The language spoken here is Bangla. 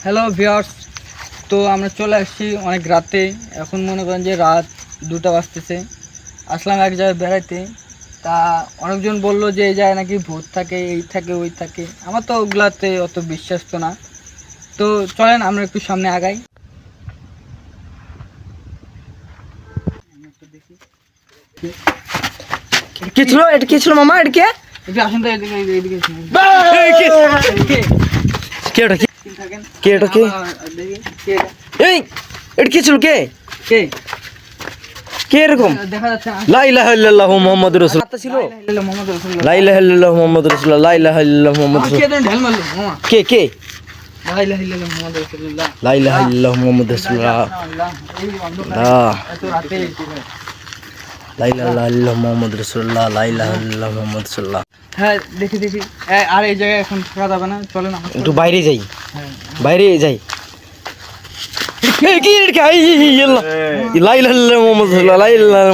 হ্যালো ভিউয়ার্স, তো আমরা চলে আসছি অনেক রাতে। এখন মনে করেন যে রাত 2টা বাজতেছে। আসলাম এক জায়গায় বেড়াইতে। তা অনেকজন বললো যে এই জায়গায় নাকি ভূত থাকে, এই থাকে ওই থাকে। আমার তো ওগুলাতে অত বিশ্বাস তো না। তো চলেন আমরা একটু সামনে আগাই। কি ছিল এটা? কি ছিল মামা? এটা কে? একটু আসেন তো এদিকে, এদিকে আসেন। কে এটা? থাকেন। কে এটা? কে? দেখি কে এটা? এই এটা কি ছিল? কে কে কে এরকম? দেখা যাচ্ছে না। লা ইলাহা ইল্লাল্লাহু মুহাম্মাদুর রাসূল ছিল। মোহাম্মদ রাসূলুল্লাহ। লা ইলাহা ইল্লাল্লাহু মুহাম্মাদুর রাসূলুল্লাহ। লা ইলাহা ইল্লাল্লাহু মুহাম্মাদুর কে রাসূলুল্লাহ। দেন ঢেল মারলো মামা। কে কে? লা ইলাহা ইল্লাল্লাহ মুহাম্মদ রাসূলুল্লাহ। লা ইলাহা ইল্লাল্লাহু মুহাম্মাদুর রাসূলুল্লাহ। এই অন্ধকারে আহ এত রাতে লা ইলাহা ইল্লাল্লাহু মুহাম্মাদুর রাসূলুল্লাহ। লা ইলাহা ইল্লাল্লাহু মুহাম্মাদুর রাসূলুল্লাহ। হ্যাঁ দেখি আর এই জায়গায় এখন থাকা যাবে না, চলেন আমরা একটু বাইরে যাই, হ্যাঁ বাইরে যাই। কি রে? লা ইলাহা ইল্লাল্লাহু মুহাম্মাদুর রাসূলুল্লাহ। লা ইলাহা